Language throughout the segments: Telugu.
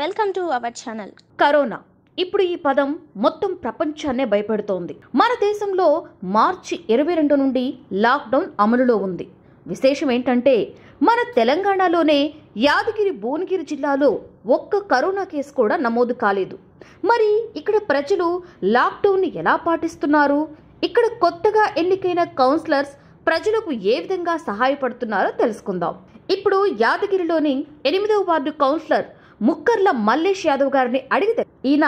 Welcome to our channel. Corona ఇప్పుడు ఈ పదం మొత్తం ప్రపంచాన్నే భయపెడుతోంది. మన దేశంలో మార్చి 22 నుండి లాక్డౌన్ అమలులో ఉంది. విశేషం ఏంటంటే మన తెలంగాణలోనే యాదగిరి భువనగిరి జిల్లాలో ఒక్క కరోనా కేసు కూడా నమోదు కాలేదు. మరి ఇక్కడ ప్రజలు లాక్డౌన్ని ఎలా పాటిస్తున్నారు? ఇక్కడ కొత్తగా ఎన్నికైన కౌన్సిలర్స్ ప్రజలకు ఏ విధంగా సహాయపడుతున్నారో తెలుసుకుందాం. ఇప్పుడు యాదగిరిలోని 8వ వార్డు కౌన్సిలర్ ముక్కర్ల మల్లేష్ యాదవ్ గారిని అడిగితే ఈయన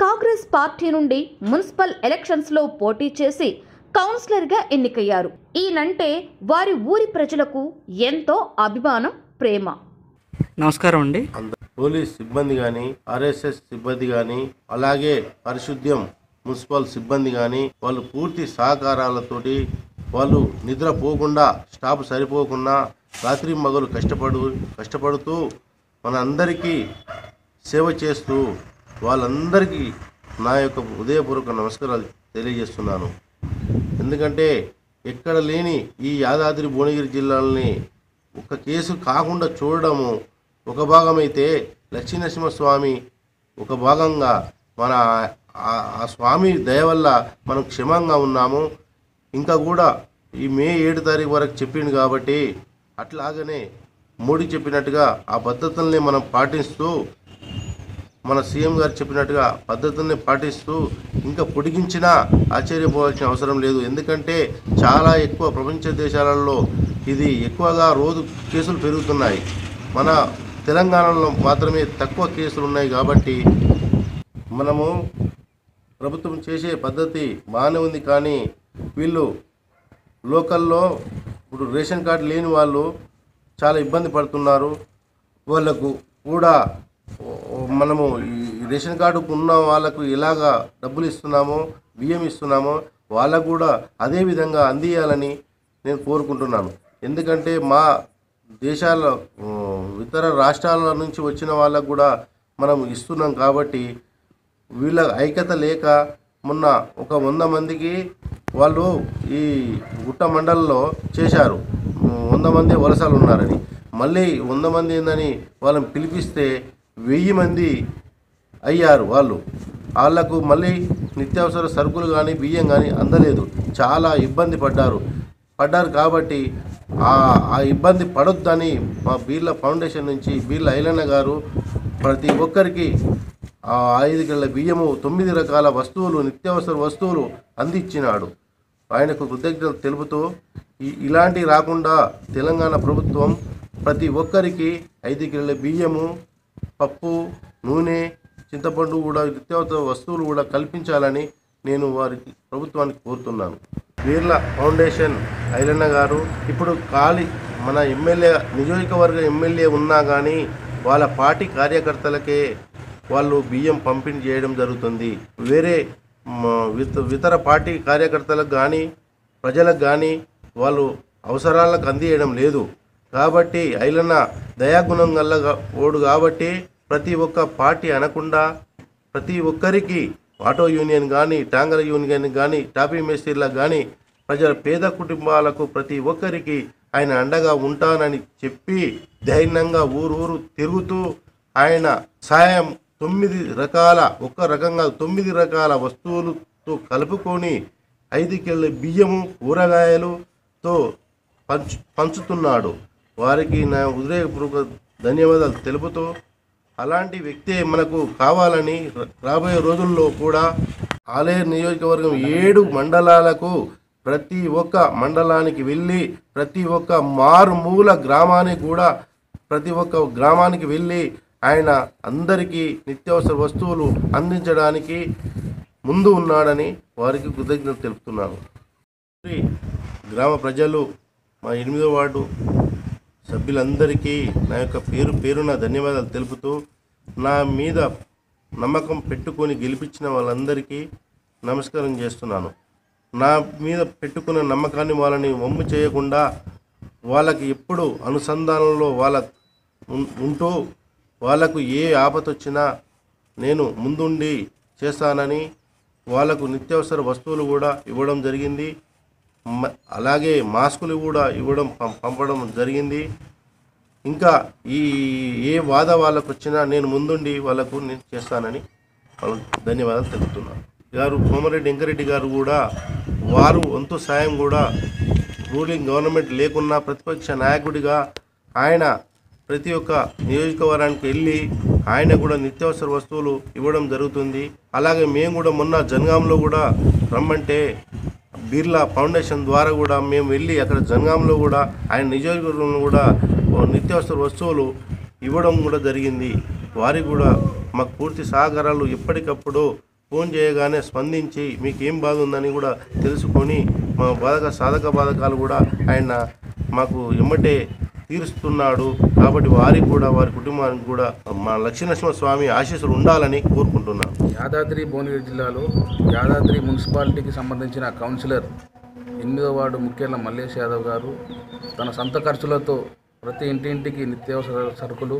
కాంగ్రెస్ పార్టీ నుండి మున్సిపల్ ఎలక్షన్స్ లో పోటీ చేసి కౌన్సిలర్ గా ఎన్నికయ్యారు. ఈయనంటే వారి ఊరి ప్రజలకు ఎంతో అభిమానం, ప్రేమ. నమస్కారం అండి. పోలీస్ సిబ్బంది కానీ, ఆర్ఎస్ఎస్ సిబ్బంది కానీ, అలాగే పరిశుద్ధ్యం మున్సిపల్ సిబ్బంది కానీ వాళ్ళు పూర్తి సహకారాలతోటి వాళ్ళు నిద్రపోకుండా, స్టాఫ్ సరిపోకుండా రాత్రి మగలు కష్టపడుతూ మన అందరికీ సేవ చేస్తూ వాళ్ళందరికీ నా యొక్క హృదయపూర్వక నమస్కారాలు తెలియజేస్తున్నాను. ఎందుకంటే ఎక్కడ లేని ఈ యాదాద్రి భువనగిరి జిల్లాలని ఒక కేసు కాకుండా చూడడము ఒక భాగమైతే, లక్ష్మీనరసింహస్వామి ఒక భాగంగా మన ఆ స్వామి దయ వల్ల మనం క్షేమంగా ఉన్నాము. ఇంకా కూడా ఈ మే 7 తారీఖు వరకు చెప్పిండు కాబట్టి అట్లాగనే మోడీ చెప్పినట్టుగా ఆ పద్ధతుల్ని మనం పాటిస్తూ, మన సీఎం గారు చెప్పినట్టుగా పద్ధతుల్ని పాటిస్తూ ఇంకా పొడిగించినా ఆశ్చర్యపోవాల్సిన అవసరం లేదు. ఎందుకంటే చాలా ఎక్కువ ప్రపంచ దేశాలలో ఇది ఎక్కువగా రోజు కేసులు పెరుగుతున్నాయి. మన తెలంగాణలో మాత్రమే తక్కువ కేసులు ఉన్నాయి. కాబట్టి మనము ప్రభుత్వం చేసే పద్ధతి బాగానే ఉంది. కానీ వీళ్ళు లోకల్లో ఇప్పుడు రేషన్ కార్డు లేని వాళ్ళు చాలా ఇబ్బంది పడుతున్నారు. వాళ్ళకు కూడా మనము ఈ రేషన్ కార్డుకు ఉన్న వాళ్ళకు ఎలాగా డబ్బులు ఇస్తున్నామో, బియ్యం ఇస్తున్నామో వాళ్ళకు కూడా అదే విధంగా అందియాలని నేను కోరుకుంటున్నాను. ఎందుకంటే మా దేశాల ఇతర రాష్ట్రాల నుంచి వచ్చిన వాళ్ళకు కూడా మనం ఇస్తున్నాం. కాబట్టి వీళ్ళ ఐక్యత లేక మొన్న ఒక 100 మందికి వాళ్ళు ఈ గుట్ట మండలంలో చేశారు. 100 మంది వలసలు ఉన్నారని, మళ్ళీ 100 మంది ఏందని వాళ్ళని పిలిపిస్తే 1000 మంది అయ్యారు. వాళ్ళకు మళ్ళీ నిత్యావసర సరుకులు కానీ, బియ్యం కానీ అందలేదు. చాలా ఇబ్బంది పడ్డారు. కాబట్టి ఆ ఇబ్బంది పడొద్దని మా బీర్ల ఫౌండేషన్ నుంచి బీర్ల ఐలన్న గారు ప్రతి ఒక్కరికి 5 కిలోల బియ్యము, 9 రకాల వస్తువులు, నిత్యావసర వస్తువులు అందించినాడు. ఆయనకు కృతజ్ఞతలు తెలుపుతూ ఇలాంటి రాకుండా తెలంగాణ ప్రభుత్వం ప్రతి ఒక్కరికి 5 కిలోల బియ్యము, పప్పు, నూనె, చింతపండు కూడా నిత్యావసర వస్తువులు కూడా కల్పించాలని నేను వారికి ప్రభుత్వానికి కోరుతున్నాను. బీర్ల ఫౌండేషన్ ఐలన్న గారు ఇప్పుడు మన ఎమ్మెల్యే, నియోజకవర్గ ఎమ్మెల్యే ఉన్నా కానీ వాళ్ళ పార్టీ కార్యకర్తలకే వాళ్ళు బియ్యం పంపిణీ చేయడం జరుగుతుంది. వేరే ఇతర పార్టీ కార్యకర్తలకు కానీ, ప్రజలకు కానీ వాళ్ళు అవసరాలకు అందియడం లేదు. కాబట్టి ఐలన్న దయాగుణం గల్ల ఓడు కాబట్టి ప్రతి ఒక్క పార్టీ అనకుండా ప్రతి ఒక్కరికి ఆటో యూనియన్ కానీ, ట్యాంకర్ యూనియన్ కానీ, టాపీ మేస్త్రీలకు కానీ, పేద కుటుంబాలకు ప్రతి ఒక్కరికి ఆయన అండగా ఉంటానని చెప్పి ధైర్యంగా ఊరు తిరుగుతూ ఆయన సాయం 9 రకాల, ఒక్క రకంగా 9 రకాల వస్తువులతో కలుపుకొని 5 కిలోల బియ్యము, కూరగాయలుతో పంచుతున్నాడు. వారికి నా హృదయపూర్వక ధన్యవాదాలు తెలుపుతూ, అలాంటి వ్యక్తే మనకు కావాలని రాబోయే రోజుల్లో కూడా ఆలేరు నియోజకవర్గం 7 మండలాలకు ప్రతి ఒక్క మండలానికి వెళ్ళి, ప్రతి ఒక్క మారుమూల గ్రామానికి కూడా ప్రతి ఒక్క గ్రామానికి వెళ్ళి ఆయన అందరికీ నిత్యావసర వస్తువులు అందించడానికి ముందు ఉన్నాడని వారికి కృతజ్ఞతలు తెలుపుతున్నాను. గ్రామ ప్రజలు, మా 8వ వార్డు సభ్యులందరికీ నా యొక్క పేరున ధన్యవాదాలు తెలుపుతూ, నా మీద నమ్మకం పెట్టుకొని గెలిపించిన వాళ్ళందరికీ నమస్కారం చేస్తున్నాను. నా మీద పెట్టుకున్న నమ్మకాన్ని వాళ్ళని వమ్ము చేయకుండా వాళ్ళకి ఎప్పుడు అనుసంధానంలో ఉంటూ వాళ్ళకు ఏ ఆపద వచ్చినా నేను ముందుండి చేస్తానని వాళ్ళకు నిత్యావసర వస్తువులు కూడా ఇవ్వడం జరిగింది. అలాగే మాస్కులు కూడా పంపడం జరిగింది. ఇంకా ఈ ఏ బాధ వాళ్ళకు వచ్చినా నేను ముందుండి వాళ్ళకు నేను చేస్తానని వాళ్ళకు ధన్యవాదాలు తెలుపుతున్నాను. గారు కోమరెడ్డి వెంకరెడ్డి గారు కూడా వారు వంతు సాయం కూడా రూలింగ్ గవర్నమెంట్ లేకున్నా ప్రతిపక్ష నాయకుడిగా ఆయన ప్రతి ఒక్క నియోజకవర్గానికి వెళ్ళి ఆయన కూడా నిత్యావసర వస్తువులు ఇవ్వడం జరుగుతుంది. అలాగే మేము కూడా మొన్న జనగాంలో కూడా రమ్మంటే బిర్లా ఫౌండేషన్ ద్వారా కూడా మేము వెళ్ళి అక్కడ జనగాంలో కూడా ఆయన నియోజకవర్గంలో కూడా నిత్యావసర వస్తువులు ఇవ్వడం కూడా జరిగింది. వారికి కూడా మాకు పూర్తి సహకారాలు ఎప్పటికప్పుడు ఫోన్ చేయగానే స్పందించి మీకు ఏం బాధ ఉందని కూడా తెలుసుకొని మా సాధక బాధకాలు కూడా ఆయన మాకు ఎమ్మటే తీరుస్తున్నాడు. కాబట్టి వారికి కూడా వారి కుటుంబానికి కూడా మా లక్ష్మీనరసింహస్వామి ఆశీస్సులు ఉండాలని కోరుకుంటున్నాను. యాదాద్రి భువనగిరి జిల్లాలో యాదాద్రి మున్సిపాలిటీకి సంబంధించిన కౌన్సిలర్ 8వ వార్డు ముఖ్యుల మల్లేష్ యాదవ్ గారు తన సొంత ఖర్చులతో ప్రతి ఇంటింటికి నిత్యావసర సరుకులు,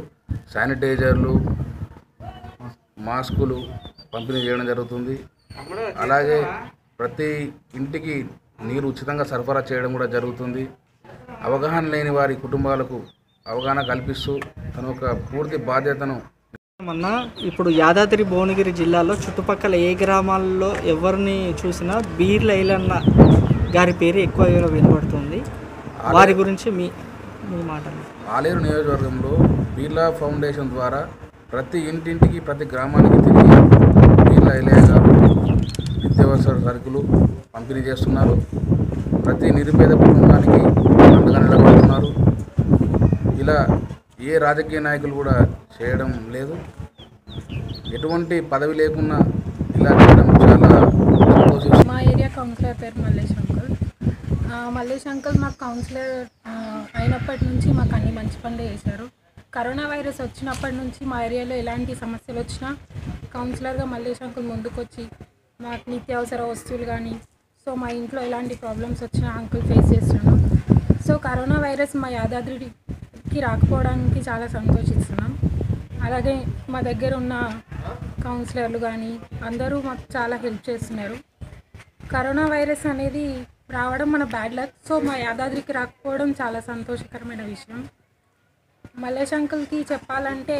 శానిటైజర్లు, మాస్కులు పంపిణీ చేయడం జరుగుతుంది. అలాగే ప్రతి ఇంటికి నీరు ఉచితంగా సరఫరా చేయడం కూడా జరుగుతుంది. అవగాహన లేని వారి కుటుంబాలకు అవగాహన కల్పిస్తూ తన ఒక పూర్తి బాధ్యతను మొన్న ఇప్పుడు యాదాద్రి భువనగిరి జిల్లాలో చుట్టుపక్కల ఏ గ్రామాల్లో ఎవరిని చూసినా బీర్ల ఐలన్న గారి పేరు ఎక్కువ వినబడుతుంది. వారి గురించి మీ మాటలు. ఆలేరు నియోజకవర్గంలో బిర్లా ఫౌండేషన్ ద్వారా ప్రతి ఇంటింటికి ప్రతి గ్రామానికి తిరిగి బిర్లా ఐలయ్య గారు నిత్యావసర సరుకులు పంపిణీ చేస్తున్నారు. ప్రతి నిరుపేద కుటుంబానికి అండగా నిలబడుతున్నారు. ఇలా ఏ రాజకీయ నాయకులు కూడా చేయడం లేదు. ఎటువంటి పదవి లేకున్నా ఇలా చేయడం చాలా సంతోషిస్తుంది. మా ఏరియా కౌన్సిలర్ పేరు మల్లేష్ అంకుల్. మల్లేష్ అంకుల్ మాకు కౌన్సిలర్ అయినప్పటి నుంచి మాకు అన్ని మంచి పనులు చేశారు. కరోనా వైరస్ వచ్చినప్పటి నుంచి మా ఏరియాలో ఎలాంటి సమస్యలు వచ్చినా కౌన్సిలర్గా మల్లేష్ అంకుల్ ముందుకొచ్చి మాకు నిత్యావసర వస్తువులు కానీ మా ఇంట్లో ఎలాంటి ప్రాబ్లమ్స్ వచ్చినా అంకుల్ ఫేస్ చేస్తున్నాం. కరోనా వైరస్ మా యాదాద్రికి రాకపోవడానికి చాలా సంతోషిస్తున్నాం. అలాగే మా దగ్గర ఉన్న కౌన్సిలర్లు కానీ అందరూ మాకు చాలా హెల్ప్ చేస్తున్నారు. కరోనా వైరస్ అనేది రావడం మన బ్యాడ్ లక్. మా యాదాద్రికి రాకపోవడం చాలా సంతోషకరమైన విషయం. మల్లేష్ అంకుల్కి చెప్పాలంటే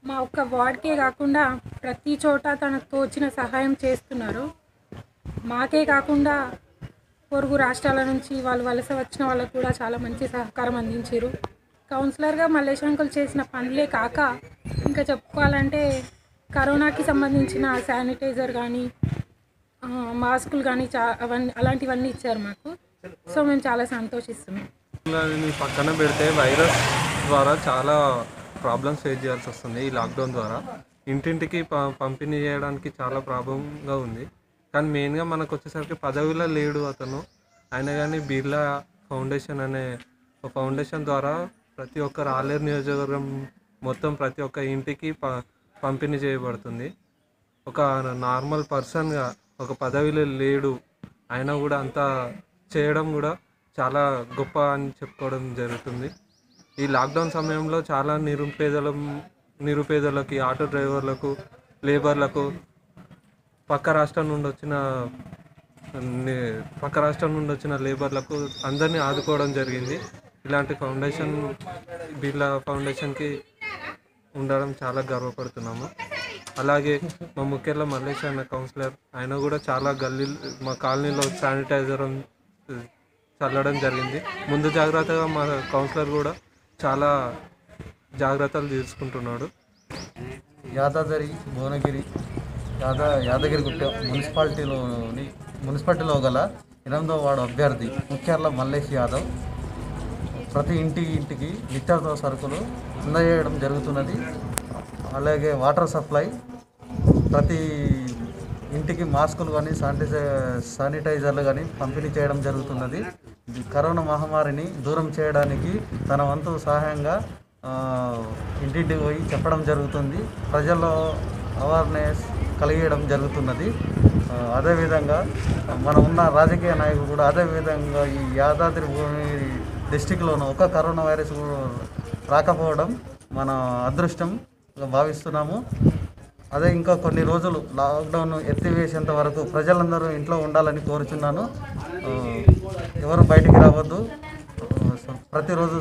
మా ఒక్క వార్డ్కే కాకుండా ప్రతి చోట తనకు తోచిన సహాయం చేస్తున్నారు. మాకే కాకుండా పొరుగు రాష్ట్రాల నుంచి వాళ్ళు వలస వచ్చిన వాళ్ళకు కూడా చాలా మంచి సహకారం అందించారు. కౌన్సిలర్గా మల్లేష్ అంకుల్ చేసిన పనులే కాక ఇంకా చెప్పుకోవాలంటే కరోనాకి సంబంధించిన శానిటైజర్ కానీ మాస్కులు కానీ అలాంటివన్నీ ఇచ్చారు మాకు. మేము చాలా సంతోషిస్తున్నాం. పక్కన పెడితే వైరస్ ద్వారా చాలా ప్రాబ్లమ్స్ ఫేస్ చేయాల్సి వస్తుంది. ఈ లాక్డౌన్ ద్వారా ఇంటింటికి పంపిణీ చేయడానికి చాలా ప్రాబ్లంగా ఉంది. కానీ మెయిన్గా మనకు వచ్చేసరికి పదవిలో లేడు అతను. అయినా కానీ బిర్లా ఫౌండేషన్ అనే ఫౌండేషన్ ద్వారా ప్రతి ఒక్క ఆలేరు నియోజకవర్గం మొత్తం ప్రతి ఒక్క ఇంటికి పంపిణీ చేయబడుతుంది. ఒక నార్మల్ పర్సన్గా ఒక పదవిలో లేడు అయినా కూడా అంతా చేయడం కూడా చాలా గొప్ప అని చెప్పుకోవడం జరుగుతుంది. ఈ లాక్డౌన్ సమయంలో చాలా నిరుపేదలకి, ఆటో డ్రైవర్లకు, లేబర్లకు, పక్క రాష్ట్రం నుండి వచ్చిన లేబర్లకు అందరినీ ఆదుకోవడం జరిగింది. ఇలాంటి ఫౌండేషన్ బిర్లా ఫౌండేషన్కి ఉండడం చాలా గర్వపడుతున్నాము. అలాగే మా ముఖ్యంగా మల్లేష్ అన్న కౌన్సిలర్ ఆయన కూడా చాలా మా కాలనీలో శానిటైజర్ చల్లడం జరిగింది. ముందు జాగ్రత్తగా మా కౌన్సిలర్ కూడా చాలా జాగ్రత్తలు తీసుకుంటున్నాడు. యాదాద్రి భువనగిరి యాదగిరిగుట్ట మున్సిపాలిటీలో గల 8వ వార్డు అభ్యర్థి ముఖ్యార్ల మల్లేష్ యాదవ్ ప్రతి ఇంటికి నిత్యావసర సరుకులు అందజేయడం జరుగుతున్నది. అలాగే వాటర్ సప్లై, ప్రతి ఇంటికి మాస్కులు కానీ శానిటైజర్లు కానీ పంపిణీ చేయడం జరుగుతున్నది. కరోనా మహమ్మారిని దూరం చేయడానికి తన వంతు సహాయంగా ఇంటింటికి పోయి చెప్పడం జరుగుతుంది. ప్రజల్లో అవేర్నెస్ కలిగేయడం జరుగుతున్నది. అదేవిధంగా మనం ఉన్న రాజకీయ నాయకులు కూడా అదేవిధంగా ఈ యాదాద్రి భువనగిరి డిస్టిక్లోనూ ఒక కరోనా వైరస్ రాకపోవడం మన అదృష్టంగా భావిస్తున్నాము. అదే ఇంకా కొన్ని రోజులు లాక్డౌన్ ఎత్తివేసేంత వరకు ప్రజలందరూ ఇంట్లో ఉండాలని కోరుచున్నాను. ఎవరు బయటికి రావద్దు. ప్రతిరోజు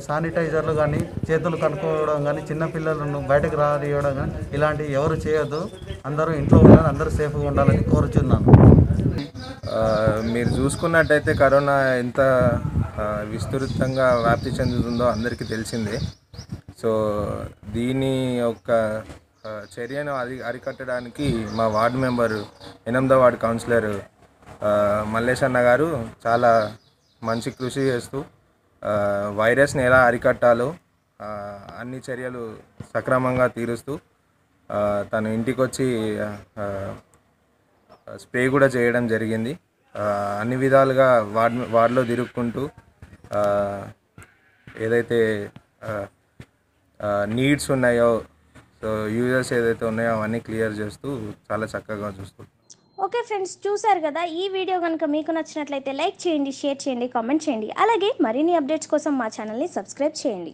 శానిటైజర్లు కానీ చేతులు కనుక్కోవడం కానీ చిన్నపిల్లలను బయటకు రానివ్వడం కానీ ఇలాంటివి ఎవరు చేయొద్దు. అందరూ ఇంట్లో ఉండాలని, అందరూ సేఫ్గా ఉండాలని కోరుచున్నాను. మీరు చూసుకున్నట్టయితే కరోనా ఎంత విస్తృతంగా వ్యాప్తి చెందుతుందో అందరికీ తెలిసిందే. సో దీని యొక్క చర్యను అరికట్టడానికి మా వార్డు మెంబరు 8వ వార్డు కౌన్సిలర్ మల్లేష్ అన్న గారు చాలా మంచి కృషి చేస్తూ వైరస్ని ఎలా అరికట్టాలో అన్ని చర్యలు సక్రమంగా తీరుస్తూ తను ఇంటికి వచ్చి స్ప్రే కూడా చేయడం జరిగింది. అన్ని విధాలుగా వార్డులో తిరుక్కుంటూ ఏదైతే నీడ్స్ ఉన్నాయో, సో యూజర్స్ ఏదైతే ఉన్నాయో అవన్నీ క్లియర్ చేస్తూ చాలా చక్కగా చూస్తుంది. ఓకే ఫ్రెండ్స్, చూసారు కదా. ఈ వీడియో కనుక మీకు నచ్చినట్లయితే లైక్ చేయండి, షేర్ చేయండి, కామెంట్ చేయండి. అలాగే మరిన్ని అప్డేట్స్ కోసం మా ఛానల్ని సబ్స్క్రైబ్ చేయండి.